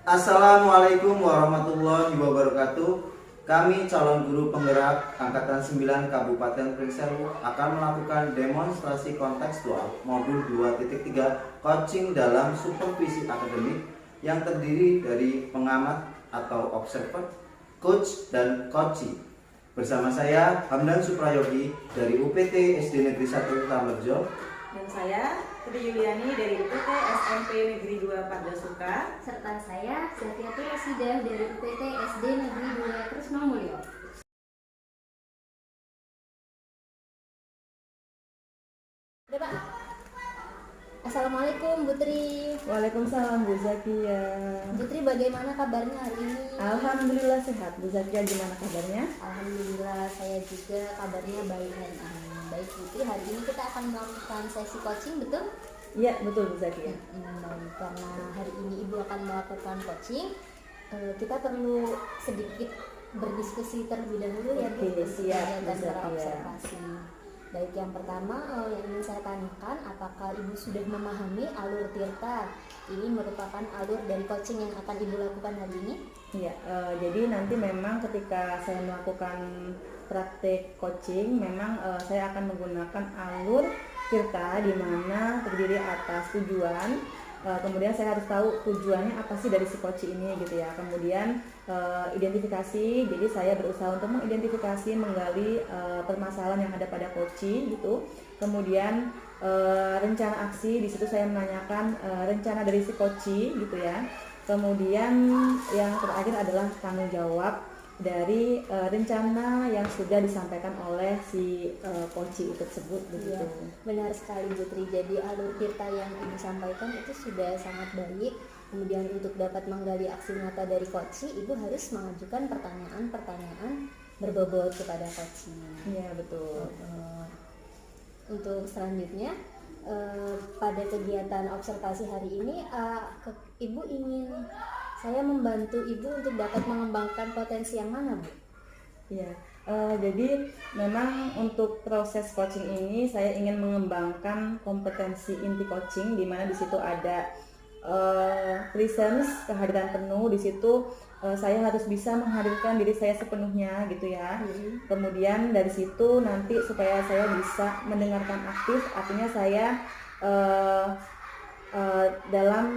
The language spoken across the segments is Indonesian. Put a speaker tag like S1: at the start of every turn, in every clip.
S1: Assalamualaikum warahmatullahi wabarakatuh. Kami calon guru penggerak Angkatan 9 Kabupaten Pringsewu akan melakukan demonstrasi kontekstual modul 2.3 coaching dalam supervisi akademik yang terdiri dari pengamat atau observer, coach, dan coachee. Bersama saya Hamdan Suprayogi dari UPT SD Negeri 1 Tamberjo.
S2: Dan saya Tri Yuliani dari UPT SMP Negeri 2 Pardasuka.
S3: Serta saya Zafiatul Rasidah dari UPT SD Negeri 2 Tresnamulyo. Udah, Pak. Assalamualaikum Bu Tri.
S2: Waalaikumsalam Bu Zakia.
S3: Bu Tri, bagaimana kabarnya hari ini?
S2: Alhamdulillah sehat. Bu Zakia gimana kabarnya?
S3: Alhamdulillah saya juga kabarnya baik dan aman. Baik Bu Tri, hari ini kita akan melakukan sesi coaching, betul?
S2: Iya betul Bu Zakia.
S3: Baik, karena hari ini Ibu akan melakukan coaching, kita perlu sedikit berdiskusi terlebih dahulu ya Bu.
S2: Oke, siap Bu
S3: Dan
S2: Zakia.
S3: observasi. Baik, yang pertama yang ingin saya tanyakan, apakah Ibu sudah memahami alur Tirta? Ini merupakan alur dari coaching yang akan Ibu lakukan hari ini?
S2: Iya, jadi nanti memang ketika saya melakukan praktek coaching, memang saya akan menggunakan alur Tirta di mana terdiri atas tujuan. Kemudian saya harus tahu tujuannya apa sih dari si coach ini gitu ya. Kemudian identifikasi, jadi saya berusaha untuk mengidentifikasi, menggali permasalahan yang ada pada coach gitu. Kemudian rencana aksi, di situ saya menanyakan rencana dari si coach gitu ya. Kemudian yang terakhir adalah tanggung jawab dari rencana yang sudah disampaikan oleh si coach tersebut begitu.
S3: Ya, benar sekali Bu Tri. Jadi alur Tirta yang Ibu sampaikan itu sudah sangat baik. Kemudian untuk dapat menggali aksi nyata dari coach, Ibu harus mengajukan pertanyaan-pertanyaan berbobot kepada coach.
S2: Iya betul.
S3: Untuk selanjutnya pada kegiatan observasi hari ini, Ibu ingin saya membantu Ibu untuk dapat mengembangkan potensi yang mana, Bu?
S2: Iya, jadi memang untuk proses coaching ini saya ingin mengembangkan kompetensi inti coaching, di mana di situ ada presence, kehadiran penuh. Di situ saya harus bisa menghadirkan diri saya sepenuhnya gitu ya. Kemudian dari situ nanti supaya saya bisa mendengarkan aktif, artinya saya dalam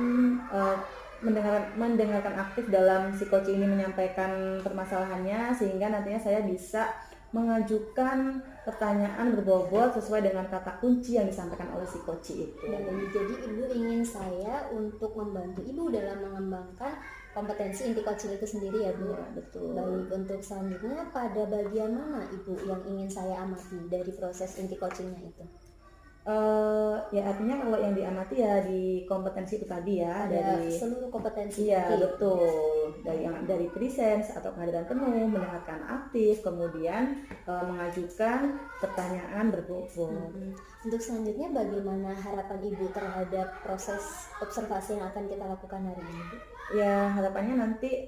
S2: mendengarkan aktif dalam si coach ini menyampaikan permasalahannya, sehingga nantinya saya bisa mengajukan pertanyaan berbobot sesuai dengan kata kunci yang disampaikan oleh si coach itu.
S3: Jadi Ibu ingin saya untuk membantu Ibu dalam mengembangkan kompetensi inti coaching itu sendiri ya Bu?
S2: Ya, betul.
S3: Baik, untuk selanjutnya pada bagian mana Ibu yang ingin saya amati dari proses inti coachingnya itu?
S2: Ya artinya kalau yang diamati ya di kompetensi itu tadi ya,
S3: Ada
S2: dari
S3: seluruh kompetensi.
S2: iya betul, dari presence atau kehadiran penuh, mendengarkan aktif, kemudian mengajukan pertanyaan berbobot.
S3: Untuk selanjutnya bagaimana harapan Ibu terhadap proses observasi yang akan kita lakukan hari ini, Bu?
S2: Ya harapannya nanti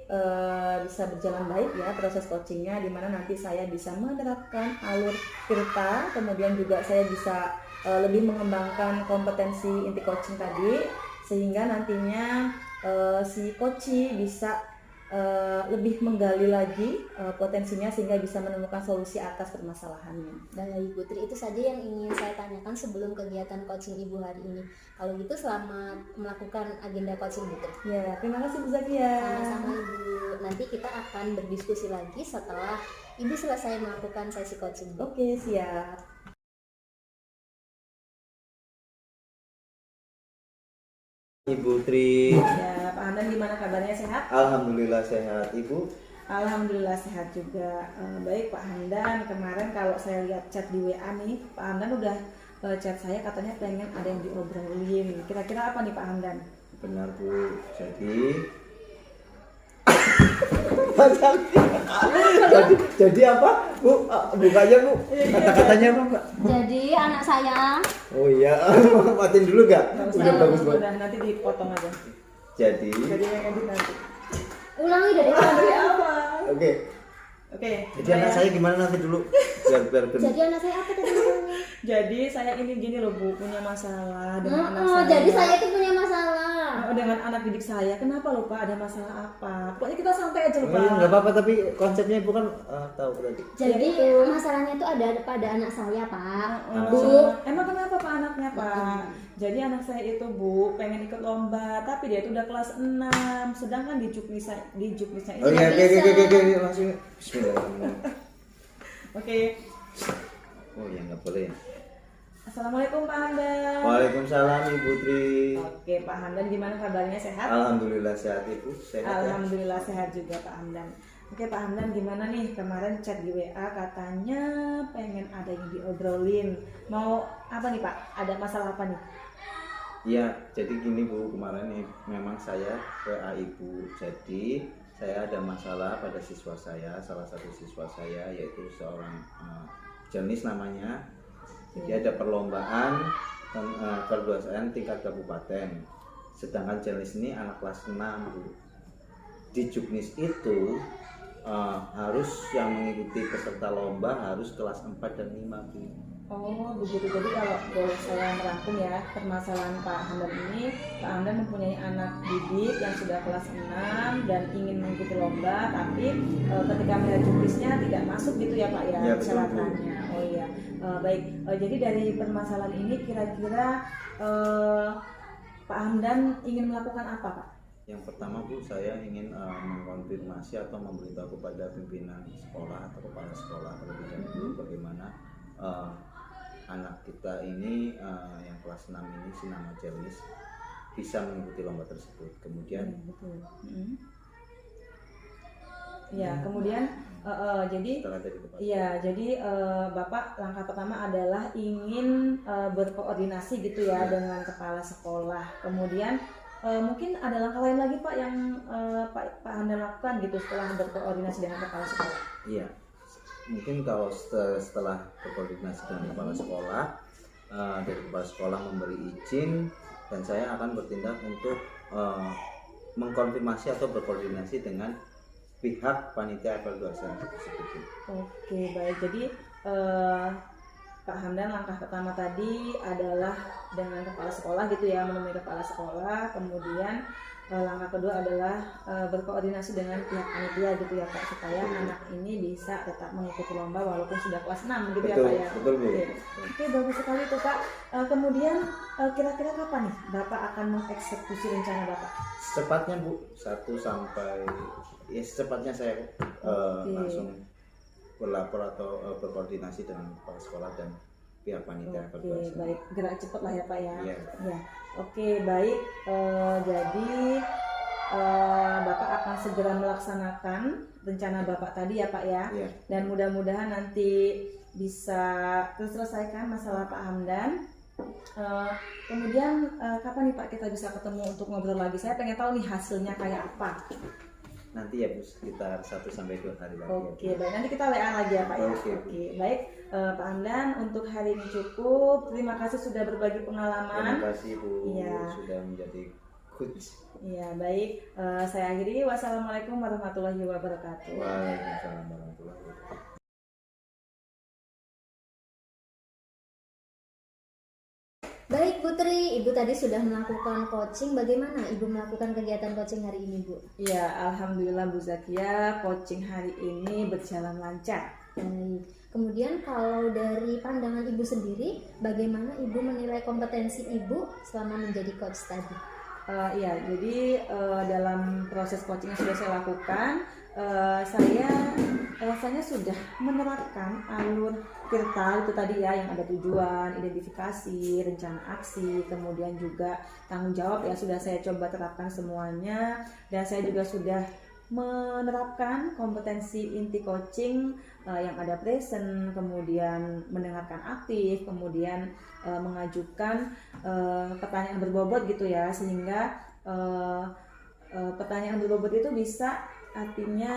S2: bisa berjalan baik ya proses coachingnya, di mana nanti saya bisa menerapkan alur Tirta, kemudian juga saya bisa lebih mengembangkan kompetensi inti coaching tadi, sehingga nantinya si coach bisa lebih menggali lagi potensinya sehingga bisa menemukan solusi atas permasalahannya.
S3: Baik Bu Tri, itu saja yang ingin saya tanyakan sebelum kegiatan coaching Ibu hari ini. Kalau gitu selamat melakukan agenda coaching Bu Tri.
S2: Ya, terima kasih Bu Zakia.
S3: Sama-sama Ibu. Nanti kita akan berdiskusi lagi setelah Ibu selesai melakukan sesi coaching.
S2: Oke, siap.
S1: Ibu Tri.
S2: Ya, Pak Hamdan gimana kabarnya, sehat?
S1: Alhamdulillah sehat. Ibu?
S2: Alhamdulillah sehat juga. Baik Pak Hamdan, kemarin kalau saya lihat chat di WA nih, Pak Hamdan udah chat saya katanya pengen ada yang diobrolin. Kira-kira apa nih Pak Hamdan?
S1: Benar Bu. Jadi apa Bu? Bukanya Bu? Kata-katanya apa Mbak?
S3: Jadi anak saya.
S1: Oh iya, matiin dulu gak? Udah bagus banget.
S2: Udah, nanti dipotong aja.
S1: Jadi
S2: yang edit nanti.
S3: Ulangi dari awal.
S1: Oke. Jadi anak saya gimana nanti dulu? Biar benar.
S3: Jadi anak saya apa tadi namanya?
S2: Jadi saya ini gini loh Bu, punya masalah dengan anak saya.
S3: Jadi saya itu punya masalah.
S2: dengan anak didik saya. Kenapa loh Pak? Ada masalah apa? Pokoknya kita santai aja loh
S1: Oh,
S2: Pak.
S1: iya, nggak apa-apa, tapi konsepnya Ibu kan tahu tadi.
S3: Jadi
S2: itu.
S3: masalahnya itu ada pada anak saya, Pak.
S1: Anak
S3: Bu,
S2: Emang kenapa Pak anaknya Pak? Jadi anak saya itu Bu pengen ikut lomba, tapi dia itu udah kelas 6, sedangkan di Juknisnya ini.
S1: Oh iya, oke, langsung. Bismillah.
S2: Oke.
S1: Oh iya, nggak boleh ya.
S2: Assalamualaikum Pak Hamdan.
S1: Waalaikumsalam Ibu Tri.
S2: Oke Pak Hamdan, gimana kabarnya, sehat?
S1: Alhamdulillah sehat Ibu. Sehat ya.
S2: Alhamdulillah sehat juga Pak Hamdan. Oke Pak Hamdan, gimana nih kemarin chat di WA katanya pengen ada yang diobrolin. Mau apa nih Pak? Ada masalah apa nih?
S1: Iya, jadi gini Bu, kemarin nih memang saya WA Ibu. Jadi saya ada masalah pada siswa saya, salah satu siswa saya yaitu seorang Jenis namanya. Jadi ada perlombaan kejuaraan tingkat kabupaten. Sedangkan Jenis ini anak kelas 6 Bu. Di Juknis itu harus yang mengikuti peserta lomba harus kelas 4 dan 5 Bu.
S2: Oh begitu, jadi kalau boleh saya merangkum ya, permasalahan Pak Hamdan ini, Pak Hamdan mempunyai anak didik yang sudah kelas 6 dan ingin mengikuti lomba, tapi ketika melihat juknisnya tidak masuk gitu ya Pak ya,
S1: Ya,
S2: persyaratannya. Oh iya, baik. Jadi dari permasalahan ini kira-kira Pak Hamdan ingin melakukan apa Pak?
S1: Yang pertama Bu, saya ingin mengkonfirmasi atau memberitahu kepada pimpinan sekolah atau kepala sekolah terlebih dahulu bagaimana anak kita ini yang kelas 6 ini si nama Jelis bisa mengikuti lomba tersebut. Kemudian
S2: Betul. Ya, kemudian jadi
S1: setelah dari kepala
S2: jadi Bapak langkah pertama adalah ingin berkoordinasi gitu ya dengan kepala sekolah. Kemudian mungkin ada langkah lain lagi Pak yang Pak Hamdan lakukan gitu setelah berkoordinasi dengan kepala sekolah.
S1: Iya, mungkin kalau setelah berkoordinasi dengan kepala sekolah, dari kepala sekolah memberi izin dan saya akan bertindak untuk mengkonfirmasi atau berkoordinasi dengan pihak panitia evaluasi tersebut.
S2: Oke, baik. Jadi Pak Hamdan langkah pertama tadi adalah dengan kepala sekolah gitu ya, menemui kepala sekolah. Kemudian langkah kedua adalah berkoordinasi dengan pihak panitia gitu ya Pak, supaya anak ini bisa tetap mengikuti lomba walaupun sudah kelas 6 gitu ya Pak ya.
S1: Betul Bu.
S2: Oke, bagus sekali itu Pak. Kemudian kira-kira kapan nih Bapak akan mengeksekusi rencana Bapak?
S1: Secepatnya Bu, 1 sampai ya secepatnya saya langsung berlapor atau berkoordinasi dengan kepala sekolah dan pihak panitia evaluasi.
S2: Baik, gerak cepat lah ya Pak ya.
S1: Iya.
S2: Ya, oke baik. Jadi Bapak akan segera melaksanakan rencana Bapak tadi ya Pak ya.
S1: Iya.
S2: Dan mudah-mudahan nanti bisa terselesaikan masalah Pak Hamdan. Kemudian kapan nih Pak kita bisa ketemu untuk ngobrol lagi? Saya pengen tahu nih hasilnya kayak apa.
S1: Nanti ya Bu, sekitar 1 sampai 2 hari lagi.
S2: Oke, baik. Nanti kita WA lagi ya Pak ya.
S1: Oke.
S2: Baik. Pak Hamdan, untuk hari ini cukup. Terima kasih sudah berbagi pengalaman.
S1: Terima kasih Bu,
S2: Iya.
S1: sudah menjadi coach.
S2: Iya, baik. Saya akhiri. Wassalamualaikum warahmatullahi wabarakatuh.
S1: Waalaikumsalam warahmatullahi wabarakatuh.
S3: baik Putri, Ibu tadi sudah melakukan coaching. Bagaimana Ibu melakukan kegiatan coaching hari ini, Bu?
S2: Iya, alhamdulillah Bu Zakia, coaching hari ini berjalan lancar.
S3: Baik. Kemudian kalau dari pandangan Ibu sendiri, bagaimana Ibu menilai kompetensi Ibu selama menjadi coach tadi?
S2: Iya, jadi dalam proses coaching yang sudah saya lakukan, saya rasanya sudah menerapkan alur Tirta itu tadi ya, yang ada tujuan, identifikasi, rencana aksi, kemudian juga tanggung jawab ya sudah saya coba terapkan semuanya, dan saya juga sudah menerapkan kompetensi inti coaching yang ada present, kemudian mendengarkan aktif, kemudian mengajukan pertanyaan berbobot gitu ya, sehingga pertanyaan berbobot itu bisa artinya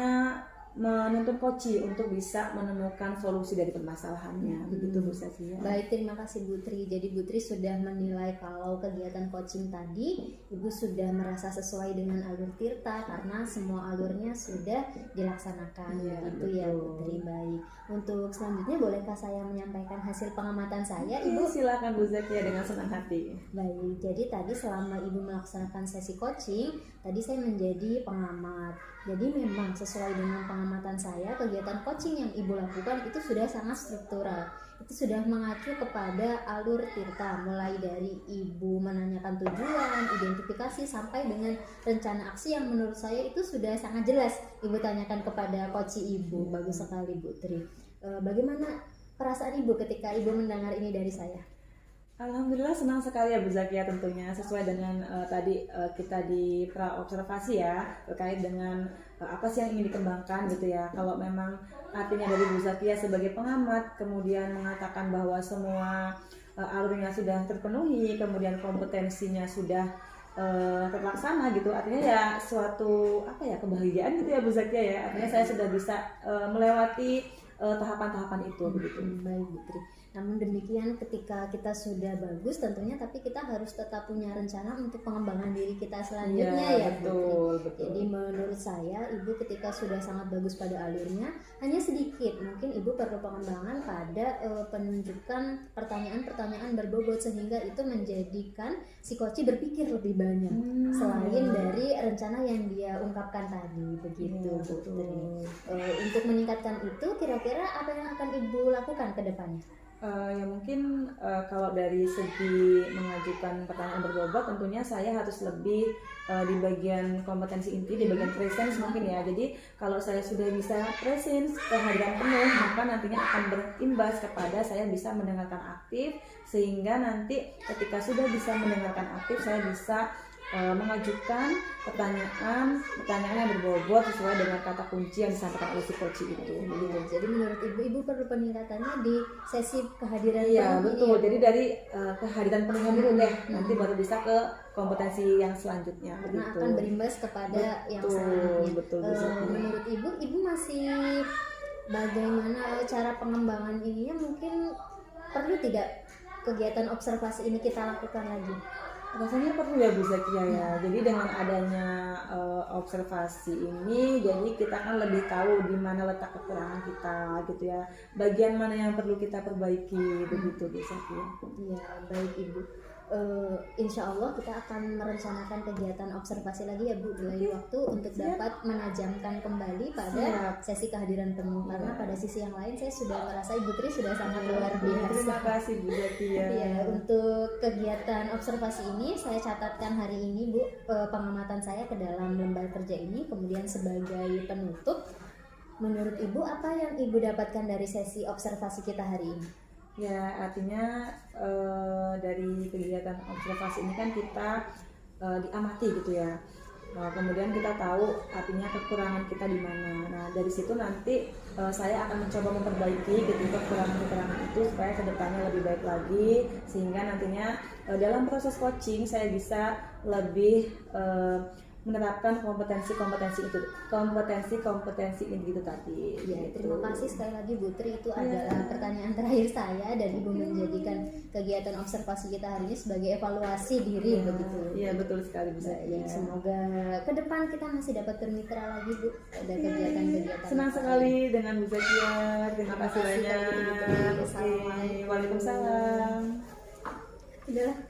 S2: menuntun koci untuk bisa menemukan solusi dari permasalahannya. Begitu Bu Sakia.
S3: Baik, terima kasih Bu Tri. Jadi Bu Tri sudah menilai kalau kegiatan coaching tadi Ibu sudah merasa sesuai dengan alur Tirta karena semua alurnya sudah dilaksanakan.
S2: Iya,
S3: Begitu ya Bu Tri. Baik. Untuk selanjutnya bolehkah saya menyampaikan hasil pengamatan saya, Ibu?
S2: Silakan Bu Zakia dengan senang hati.
S3: Baik, jadi tadi selama Ibu melaksanakan sesi coaching, tadi saya menjadi pengamat. Jadi memang sesuai dengan pengamatan saya, kegiatan coaching yang Ibu lakukan itu sudah sangat struktural. Itu sudah mengacu kepada alur Tirta, mulai dari Ibu menanyakan tujuan, identifikasi, sampai dengan rencana aksi yang menurut saya itu sudah sangat jelas Ibu tanyakan kepada coach Ibu. Bagus sekali Bu Tri. Bagaimana perasaan Ibu ketika Ibu mendengar ini dari saya?
S2: Alhamdulillah senang sekali ya Bu Zakia, tentunya sesuai dengan tadi kita di pra-observasi ya, terkait dengan apa sih yang ingin dikembangkan gitu ya. Kalau memang artinya dari Bu Zakia sebagai pengamat kemudian mengatakan bahwa semua alurnya sudah terpenuhi, kemudian kompetensinya sudah terlaksana gitu, artinya ya suatu apa ya, kebahagiaan gitu ya Bu Zakia ya. Artinya saya sudah bisa melewati tahapan-tahapan itu begitu.
S3: Baik Bu Tri. Namun demikian ketika kita sudah bagus tentunya, tapi kita harus tetap punya rencana untuk pengembangan diri kita selanjutnya ya
S2: betul,
S3: Bu Tri.
S2: betul.
S3: Jadi menurut saya Ibu ketika sudah sangat bagus pada alurnya, hanya sedikit mungkin Ibu perlu pengembangan pada penunjukan pertanyaan-pertanyaan berbobot sehingga itu menjadikan si coach berpikir lebih banyak selain dari rencana yang dia ungkapkan tadi begitu
S2: Ya,
S3: Bu
S2: betul.
S3: Tri. Untuk meningkatkan itu kira-kira apa yang akan Ibu lakukan ke depannya?
S2: Ya mungkin kalau dari segi mengajukan pertanyaan berbobot tentunya saya harus lebih di bagian kompetensi inti, di bagian presence mungkin ya. Jadi kalau saya sudah bisa presence, kehadiran penuh, maka nantinya akan berimbas kepada saya bisa mendengarkan aktif, sehingga nanti ketika sudah bisa mendengarkan aktif saya bisa mengajukan pertanyaan yang berbobot sesuai dengan kata kunci yang disampaikan oleh si coach itu.
S3: Begitu. Jadi menurut Ibu perlu peningkatannya di sesi kehadiran
S2: Iya
S3: penuh
S2: betul.
S3: ini ya, Bu?
S2: Jadi dari kehadiran penuhnya dulu deh, nanti baru bisa ke kompetensi yang selanjutnya.
S3: Karena
S2: Begitu.
S3: akan berimbas kepada yang
S2: Betul,
S3: selanjutnya.
S2: betul, betul.
S3: Menurut Ibu masih bagaimana cara pengembangan ininya, mungkin perlu tidak kegiatan observasi ini kita lakukan lagi?
S2: Rasanya perlu ya Bu Zakia ya. Jadi dengan adanya observasi ini, jadi kita kan lebih tahu di mana letak kekurangan kita gitu ya. Bagian mana yang perlu kita perbaiki begitu Bu Zakia.
S3: Iya, baik Ibu. Insya Allah kita akan merencanakan kegiatan observasi lagi ya Bu di lain waktu untuk dapat menajamkan kembali pada sesi kehadiran penuh, karena pada sisi yang lain saya sudah merasa Ibu Tri sudah sangat luar biasa.
S2: Terima kasih Bu Zakia.
S3: Iya, untuk kegiatan observasi ini saya catatkan hari ini Bu, pengamatan saya ke dalam lembar kerja ini. Kemudian sebagai penutup, menurut Ibu apa yang Ibu dapatkan dari sesi observasi kita hari ini?
S2: Ya artinya dari kegiatan observasi ini kan kita diamati gitu ya. Kemudian kita tahu artinya kekurangan kita di mana. Nah dari situ nanti saya akan mencoba memperbaiki gitu kekurangan itu supaya kedepannya lebih baik lagi, sehingga nantinya dalam proses coaching saya bisa lebih menerapkan kompetensi itu tadi.
S3: Ya,
S2: gitu.
S3: terima kasih sekali lagi Bu Tri. Itu adalah pertanyaan terakhir saya, dan Ibu menjadikan kegiatan observasi kita hari ini sebagai evaluasi diri begitu.
S2: Iya betul sekali Bu
S3: Baik,
S2: Zakia.
S3: semoga ke depan kita masih dapat bermitra lagi Bu, ada kegiatan-kegiatan.
S2: Senang sekali dengan Bu Zakia. Terima kasih
S3: kasih
S2: banyak.
S3: sekali, Bu Tri.
S2: Oke,
S3: Assalamualaikum.
S2: Waalaikumsalam.
S3: Udahlah.